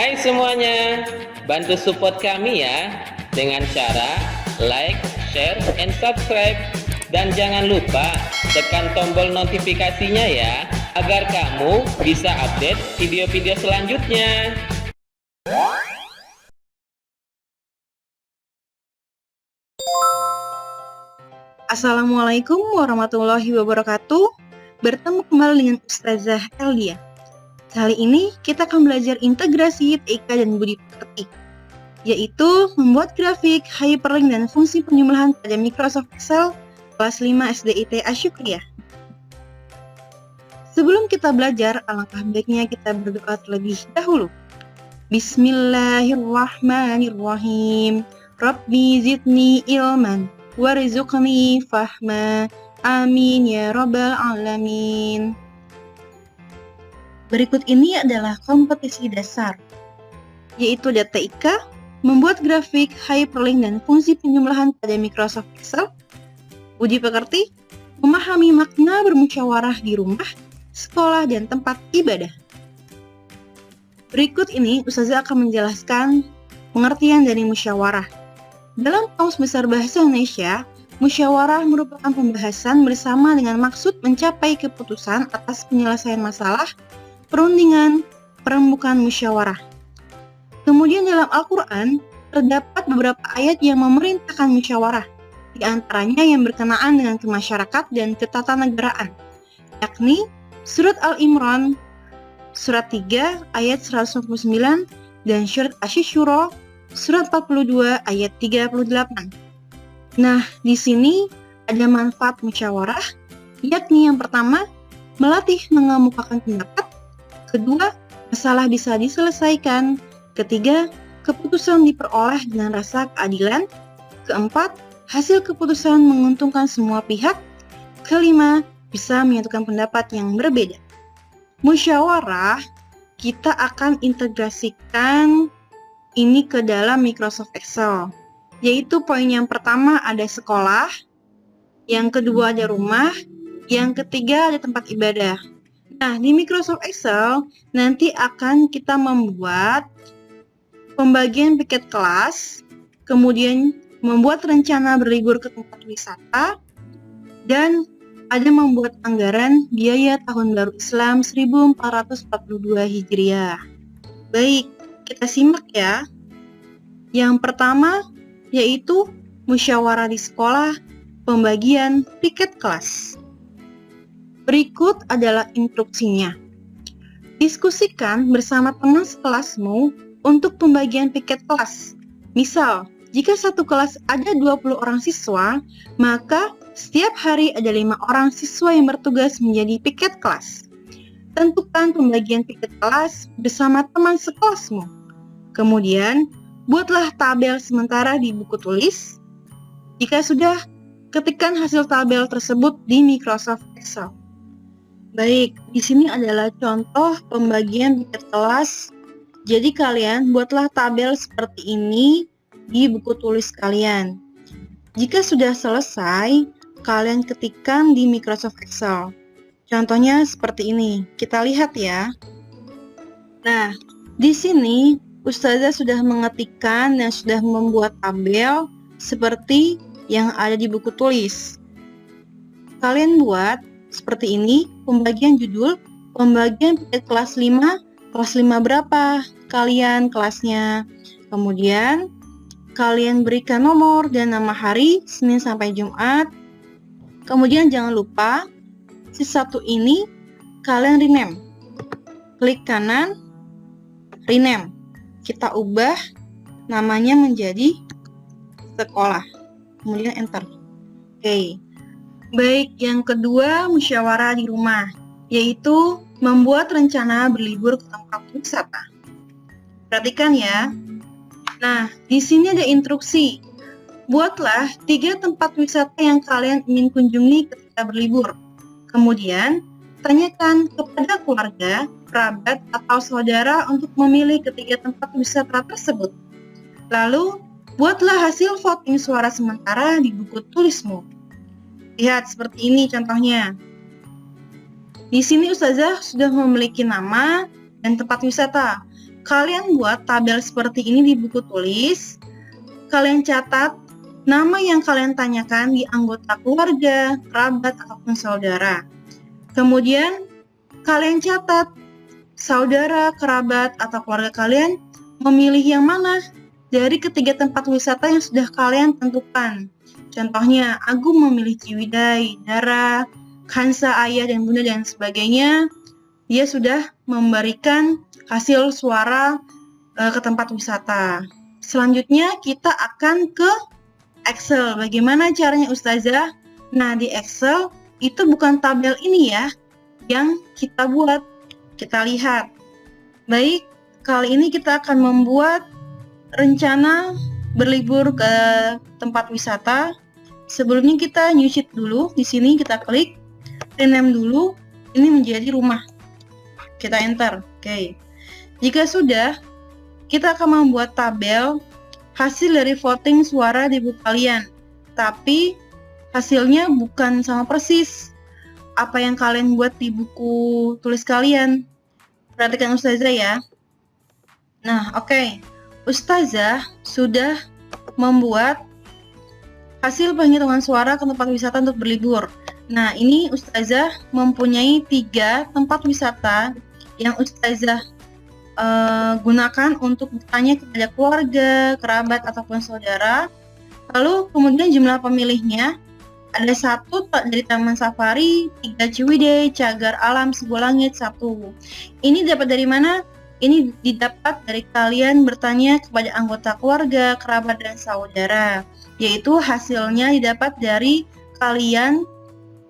Hai semuanya, bantu support kami ya dengan cara like, share, and subscribe. Dan jangan lupa tekan tombol notifikasinya ya, agar kamu bisa update video-video selanjutnya. Assalamualaikum warahmatullahi wabarakatuh. Bertemu kembali dengan Ustazah Eldia. Kali ini kita akan belajar integrasi TIK dan budi pekerti, yaitu membuat grafik, hyperlink, dan fungsi penjumlahan pada Microsoft Excel kelas 5 SDIT Asyukriyah. Sebelum kita belajar, alangkah baiknya kita berdoa terlebih dahulu. Bismillahirrahmanirrahim. Rabbi zidni ilman warzuqni fahma. Amin ya rabbal alamin. Berikut ini adalah kompetisi dasar, yaitu data TIK, membuat grafik, hyperlink, dan fungsi penjumlahan pada Microsoft Excel. Budi pekerti, memahami makna bermusyawarah di rumah, sekolah, dan tempat ibadah. Berikut ini Ustazah akan menjelaskan pengertian dari musyawarah. Dalam Kamus Besar Bahasa Indonesia, musyawarah merupakan pembahasan bersama dengan maksud mencapai keputusan atas penyelesaian masalah, perundingan, perembukan musyawarah. Kemudian dalam Al-Quran, terdapat beberapa ayat yang memerintahkan musyawarah, di antaranya yang berkenaan dengan kemasyarakatan dan ketatanegaraan, yakni Surat Al-Imran, Surat 3 ayat 199, dan Surat Asy-Syura, Surat 42 ayat 38. Nah, di sini ada manfaat musyawarah, yakni yang pertama, melatih mengemukakan pendapat. Kedua, masalah bisa diselesaikan. Ketiga, keputusan diperoleh dengan rasa keadilan. Keempat, hasil keputusan menguntungkan semua pihak. Kelima, bisa menyatukan pendapat yang berbeda. Musyawarah, kita akan integrasikan ini ke dalam Microsoft Excel. Yaitu poin yang pertama ada sekolah, yang kedua ada rumah, yang ketiga ada tempat ibadah. Nah, di Microsoft Excel nanti akan kita membuat pembagian piket kelas, kemudian membuat rencana berlibur ke tempat wisata, dan ada membuat anggaran biaya Tahun Baru Islam 1442 Hijriah. Baik, kita simak ya. Yang pertama yaitu musyawarah di sekolah, pembagian piket kelas. Berikut adalah instruksinya. Diskusikan bersama teman sekelasmu untuk pembagian piket kelas. Misal, jika satu kelas ada 20 orang siswa, maka setiap hari ada 5 orang siswa yang bertugas menjadi piket kelas. Tentukan pembagian piket kelas bersama teman sekelasmu. Kemudian, buatlah tabel sementara di buku tulis. Jika sudah, ketikkan hasil tabel tersebut di Microsoft Excel. Baik, di sini adalah contoh pembagian piket kelas. Jadi kalian buatlah tabel seperti ini di buku tulis kalian. Jika sudah selesai, kalian ketikkan di Microsoft Excel. Contohnya seperti ini. Kita lihat ya. Nah, di sini Ustazah sudah mengetikkan dan sudah membuat tabel seperti yang ada di buku tulis. Kalian buat seperti ini, pembagian judul, pembagian piket kelas 5, kelas 5 berapa kalian kelasnya. Kemudian, kalian berikan nomor dan nama hari, Senin sampai Jumat. Kemudian jangan lupa, si satu ini kalian rename. Klik kanan, rename. Kita ubah namanya menjadi sekolah. Kemudian enter. Oke. Baik, yang kedua musyawarah di rumah, yaitu membuat rencana berlibur ke tempat wisata. Perhatikan ya. Nah, di sini ada instruksi. Buatlah 3 tempat wisata yang kalian ingin kunjungi ketika berlibur. Kemudian, tanyakan kepada keluarga, kerabat, atau saudara untuk memilih ketiga tempat wisata tersebut. Lalu, buatlah hasil voting suara sementara di buku tulismu. Lihat seperti ini contohnya. Di sini Ustazah sudah memiliki nama dan tempat wisata. kalian buat tabel seperti ini di buku tulis. Kalian catat nama yang kalian tanyakan di anggota keluarga, kerabat, ataupun saudara. Kemudian kalian catat saudara, kerabat, atau keluarga kalian memilih yang mana dari ketiga tempat wisata yang sudah kalian tentukan. Contohnya, Agung memilih Ciwidey, Dara, Hansa, ayah dan bunda dan sebagainya. Dia sudah memberikan hasil suara ke tempat wisata. Selanjutnya kita akan ke Excel. Bagaimana caranya Ustazah? Nah, di Excel itu bukan tabel ini ya yang kita buat. Kita lihat. Baik, kali ini kita akan membuat rencana berlibur ke tempat wisata. Sebelumnya kita new sheet dulu. Di sini kita klik rename dulu. Ini menjadi rumah. Kita enter. Oke. Jika sudah, kita akan membuat tabel hasil dari voting suara di buku kalian. Tapi hasilnya bukan sama persis apa yang kalian buat di buku tulis kalian. Perhatikan Ustazah ya. Nah, oke. Ustazah sudah membuat hasil penghitungan suara ke tempat wisata untuk berlibur. Nah, ini Ustazah mempunyai 3 tempat wisata yang Ustazah gunakan untuk bertanya kepada keluarga, kerabat, ataupun saudara. Lalu kemudian jumlah pemilihnya ada 1 dari Taman Safari, 3 Ciwidey, Cagar Alam, Sibolangit, 1. Ini dapat dari mana? Ini didapat dari kalian bertanya kepada anggota keluarga, kerabat, dan saudara. Yaitu hasilnya didapat dari kalian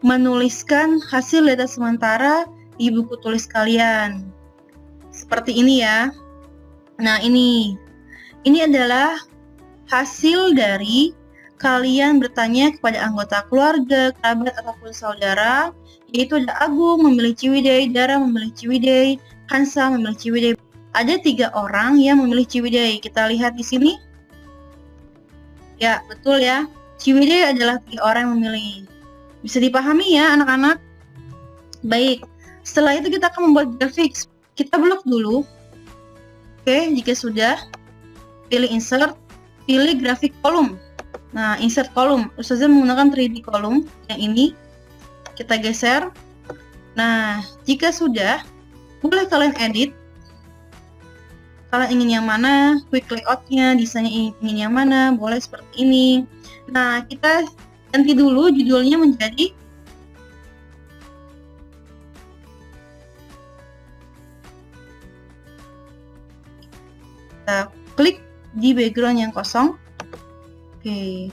menuliskan hasil data sementara di buku tulis kalian. Seperti ini ya. Nah, ini adalah hasil dari kalian bertanya kepada anggota keluarga, kerabat, ataupun saudara, yaitu ada Agung memilih Ciwidey, Dara memilih Ciwidey, Hansa memilih Ciwidey. Ada 3 orang yang memilih Ciwidey. Kita lihat di sini. Ya, betul ya. Ciwidey adalah 3 orang yang memilih. Bisa dipahami ya anak-anak? Baik, setelah itu kita akan membuat grafik. Kita blok dulu. Oke, jika sudah, pilih insert, pilih grafik kolom. Nah, insert kolom. Ustazah menggunakan 3D kolom yang ini. Kita geser. Nah, jika sudah, boleh kalian edit. Kalian ingin yang mana, quick layout-nya, desainnya ingin yang mana, boleh seperti ini. Nah, kita ganti dulu judulnya menjadi kita klik di background yang kosong. Oke,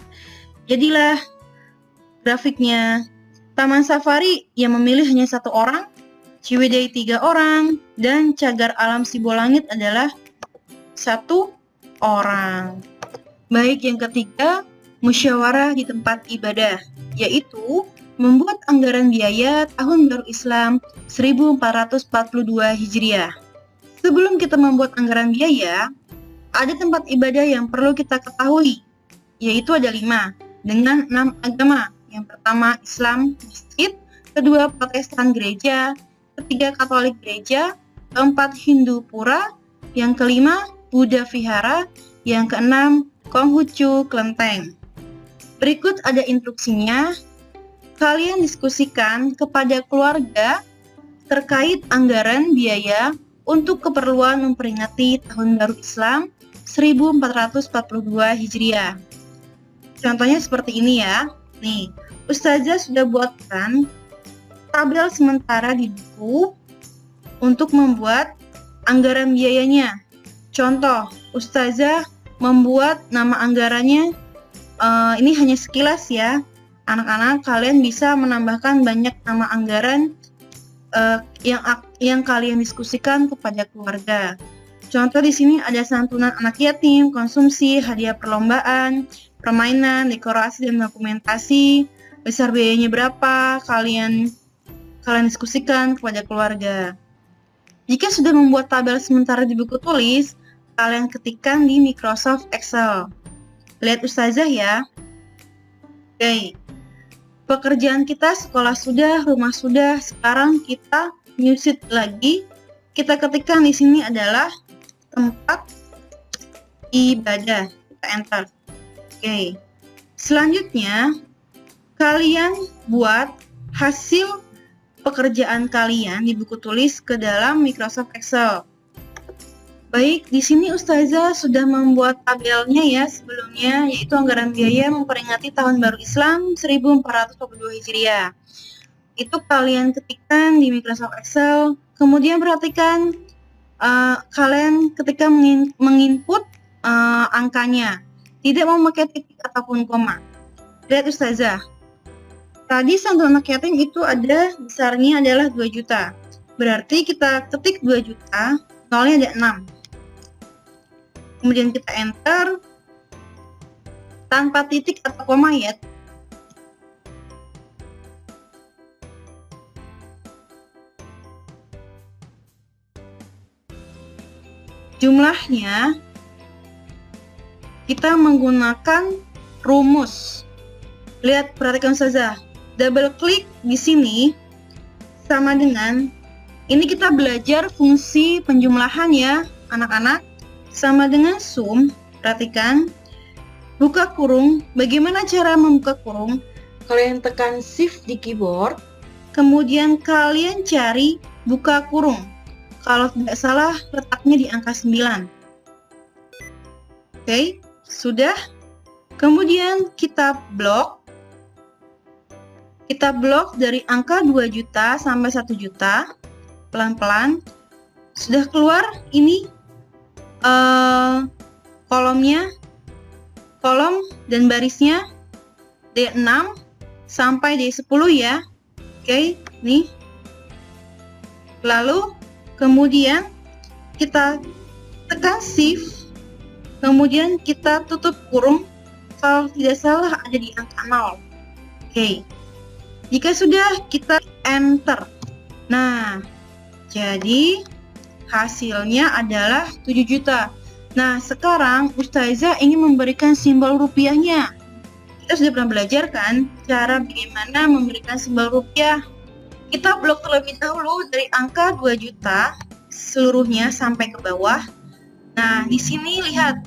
jadilah grafiknya. Taman Safari yang memilih hanya 1 orang, Ciwidey 3 orang, dan Cagar Alam Sibolangit adalah 1 orang. Baik, yang ketiga, musyawarah di tempat ibadah, yaitu membuat anggaran biaya Tahun Baru Islam 1442 Hijriah. Sebelum kita membuat anggaran biaya, ada tempat ibadah yang perlu kita ketahui, yaitu ada 5 dengan 6 agama. Yang pertama Islam, masjid, kedua Protestan gereja, ketiga Katolik gereja, keempat Hindu pura, yang kelima Buddha vihara, yang keenam Konghucu kelenteng. Berikut ada instruksinya. Kalian diskusikan kepada keluarga terkait anggaran biaya untuk keperluan memperingati Tahun Baru Islam 1442 Hijriah. Contohnya seperti ini ya. Nih, Ustazah sudah buatkan tabel sementara di buku untuk membuat anggaran biayanya. Contoh, Ustazah membuat nama anggarannya, ini hanya sekilas ya. Anak-anak, kalian bisa menambahkan banyak nama anggaran yang kalian diskusikan kepada keluarga. Contoh di sini ada santunan anak yatim, konsumsi, hadiah perlombaan, permainan, dekorasi, dan dokumentasi. Besar biayanya berapa, kalian diskusikan kepada keluarga. Jika sudah membuat tabel sementara di buku tulis, kalian ketikkan di Microsoft Excel. Lihat Ustazah ya. Oke. Pekerjaan kita sekolah sudah, rumah sudah. Sekarang kita new sheet lagi. Kita ketikkan di sini adalah tempat ibadah. Kita enter. Oke. Selanjutnya, kalian buat hasil pekerjaan kalian di buku tulis ke dalam Microsoft Excel. Baik, di sini Ustazah sudah membuat tabelnya ya sebelumnya, yaitu anggaran biaya memperingati Tahun Baru Islam 1442 Hijriah. Itu kalian ketikkan di Microsoft Excel, kemudian perhatikan kalian ketika menginput angkanya, tidak memakai titik ataupun koma. Lihat Ustazah, tadi santunan anak yatim itu ada besarnya adalah 2 juta. Berarti kita ketik 2 juta, nolnya ada 6. Kemudian kita enter tanpa titik atau koma ya. Jumlahnya kita menggunakan rumus. Lihat, perhatikan saja. Double klik di sini sama dengan ini kita belajar fungsi penjumlahan ya, anak-anak. Sama dengan sum, perhatikan, buka kurung. Bagaimana cara membuka kurung? Kalian tekan shift di keyboard, kemudian kalian cari buka kurung. Kalau tidak salah, letaknya di angka 9. Oke, sudah. Kemudian kita blok. Kita blok dari angka 2 juta sampai 1 juta. Pelan-pelan. Sudah keluar ini kolomnya, kolom dan barisnya D6 sampai D10 ya. Oke, nih. Lalu kemudian kita tekan shift, kemudian kita tutup kurung. Kalau tidak salah ada di angka 0. Oke. Jika sudah, kita enter. Nah, jadi hasilnya adalah 7 juta. Nah, sekarang Ustazah ingin memberikan simbol rupiahnya. Kita sudah pernah belajar kan cara bagaimana memberikan simbol rupiah. Kita blok terlebih dahulu dari angka 2 juta seluruhnya sampai ke bawah. Nah, di sini lihat.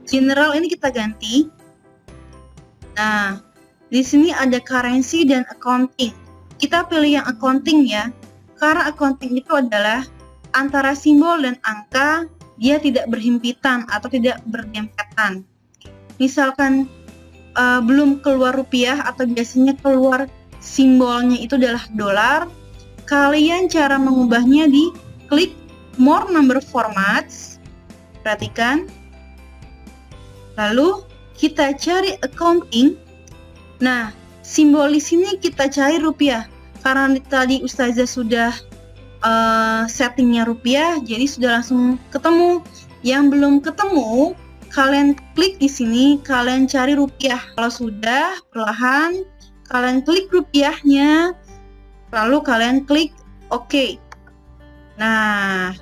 General ini kita ganti. Nah, di sini ada currency dan accounting. Kita pilih yang accounting ya. Karena accounting itu adalah antara simbol dan angka dia tidak berhimpitan atau tidak berdempetan. Misalkan belum keluar rupiah atau biasanya keluar simbolnya itu adalah dolar, kalian cara mengubahnya di klik more number formats. Perhatikan. Lalu kita cari accounting. Nah, simbol di sini kita cari rupiah. Karena tadi Ustazah sudah settingnya rupiah, jadi sudah langsung ketemu. Yang belum ketemu, kalian klik di sini, kalian cari rupiah. Kalau sudah, perlahan kalian klik rupiahnya, lalu kalian klik OK. Nah,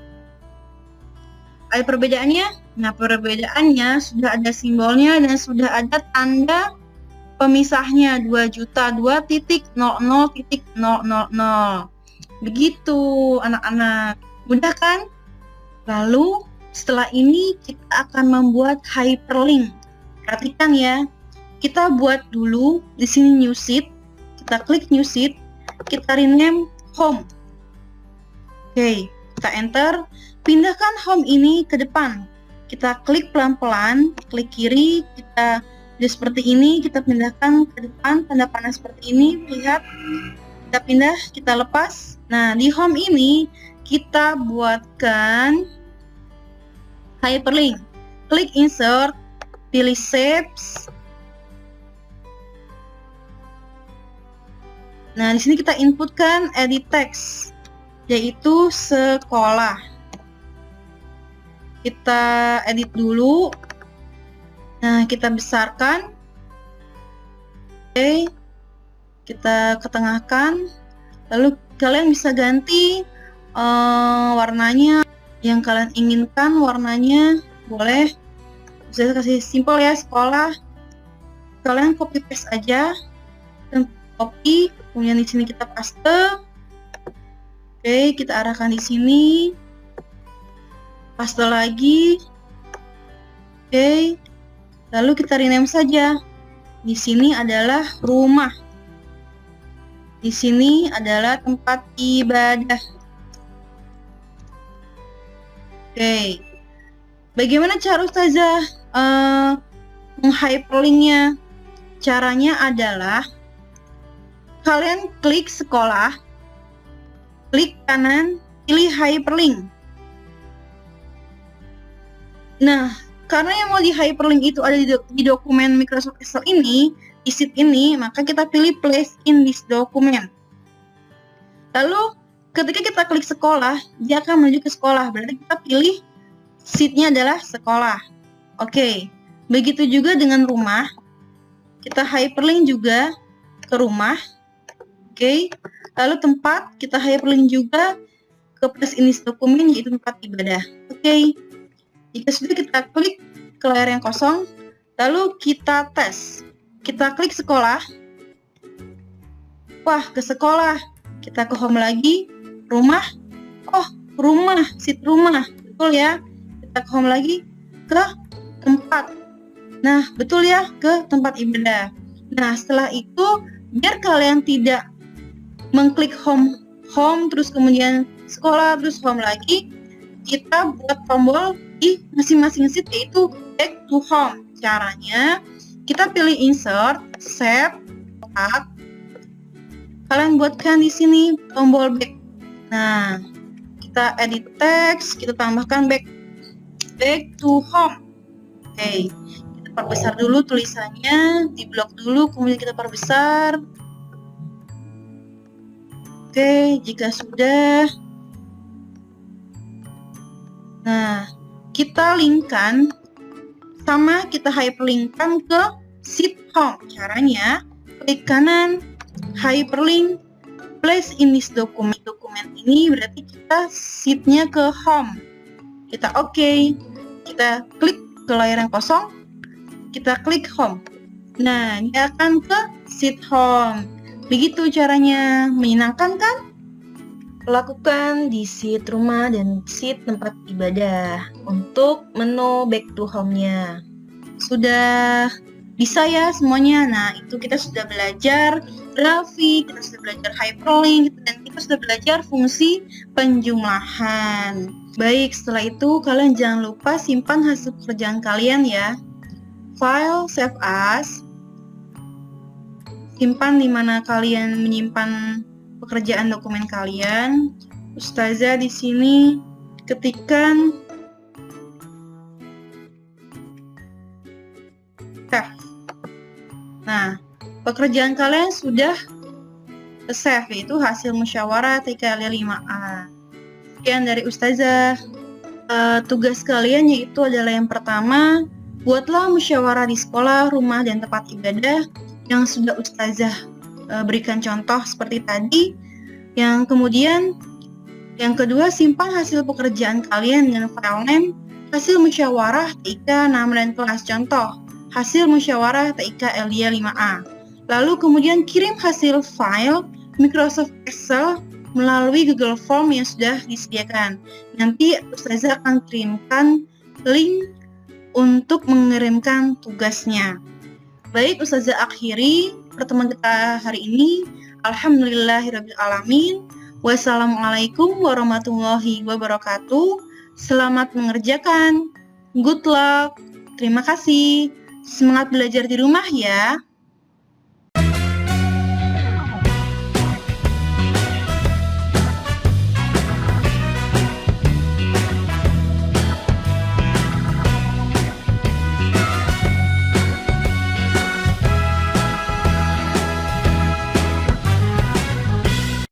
ada perbedaannya? Nah, perbedaannya sudah ada simbolnya dan sudah ada tanda pemisahnya 2 juta 2.00.000. Begitu anak-anak, mudah kan? Lalu setelah ini kita akan membuat hyperlink. Perhatikan ya, kita buat dulu di sini new sheet. Kita klik new sheet, kita rename home. Oke, kita enter. Pindahkan home ini ke depan. Kita klik pelan-pelan, klik kiri, kita seperti ini, kita pindahkan ke depan, tanda panah seperti ini, lihat. Kita pindah, kita lepas. Nah, di home ini kita buatkan hyperlink. Klik insert, pilih shapes. Nah, di sini kita inputkan edit text, yaitu sekolah. Kita edit dulu. Nah, kita besarkan. Oke. Kita ketengahkan, lalu kalian bisa ganti warnanya yang kalian inginkan, warnanya boleh. Saya kasih simpel ya, sekolah. Kalian copy paste aja, dan copy, kemudian di sini kita paste. Oke, kita arahkan di sini. paste lagi. Oke, lalu kita rename saja. Di sini adalah rumah. Di sini adalah tempat ibadah. Oke, bagaimana cara Ustazah menghyperlinknya? Caranya adalah kalian klik sekolah, klik kanan, pilih hyperlink. Nah, karena yang mau di hyperlink itu ada di dokumen Microsoft Excel ini, di sheet ini, maka kita pilih place in this document. Lalu, ketika kita klik sekolah, dia akan menuju ke sekolah. Berarti kita pilih sheet-nya adalah sekolah. Oke, begitu juga dengan rumah. Kita hyperlink juga ke rumah. Oke, lalu tempat kita hyperlink juga ke place in this document, yaitu tempat ibadah. Oke, jika sudah kita klik ke layar yang kosong, lalu kita tes. Kita klik sekolah. Wah, ke sekolah. Kita ke home lagi. Rumah. Oh, rumah. Sheet rumah. Betul ya. Kita ke home lagi. Ke tempat. Nah, betul ya, ke tempat ibadah. Nah, setelah itu, biar kalian tidak mengklik home, terus kemudian sekolah, terus home lagi, kita buat tombol di masing-masing sheet, yaitu back to home. Caranya, kita pilih insert, save, kotak. Kalian buatkan di sini tombol back. Nah, kita edit text, kita tambahkan back to home. Oke. Perbesar dulu tulisannya, di blok dulu, kemudian kita perbesar. Oke, jika sudah, nah, kita linkkan sama kita hyperlinkkan ke sheet home. Caranya, klik kanan, hyperlink, place in this document. Dokumen ini berarti kita sheet-nya ke home. Kita oke, kita klik ke layar yang kosong, kita klik home. Nah, dia akan ke sheet home. Begitu caranya. Menyenangkan kan? Lakukan di sheet rumah dan sheet tempat ibadah untuk menu back to home-nya. Sudah bisa ya semuanya? Nah, itu kita sudah belajar grafik, kita sudah belajar hyperlink, dan kita sudah belajar fungsi penjumlahan. Baik, setelah itu kalian jangan lupa simpan hasil pekerjaan kalian ya. File save as, simpan di mana kalian menyimpan pekerjaan dokumen kalian. Ustazah di sini ketikkan save. Nah, pekerjaan kalian sudah save, yaitu hasil musyawarah TKL 5A. Sekian dari Ustazah. Tugas kalian yaitu adalah yang pertama, buatlah musyawarah di sekolah, rumah, dan tempat ibadah yang sudah Ustazah berikan contoh seperti tadi. Yang kemudian, yang kedua, simpan hasil pekerjaan kalian dengan file name hasil musyawarah TIK nama dan kelas. Contoh, hasil musyawarah TIK LDA 5A. Lalu kemudian kirim hasil file Microsoft Excel melalui Google Form yang sudah disediakan. Nanti Ustazah akan kirimkan link untuk mengirimkan tugasnya. Baik, Ustazah akhiri pertemuan kita hari ini. Alhamdulillahirrabbilalamin. Wassalamualaikum warahmatullahi wabarakatuh. Selamat mengerjakan. Good luck. Terima kasih. Semangat belajar di rumah ya.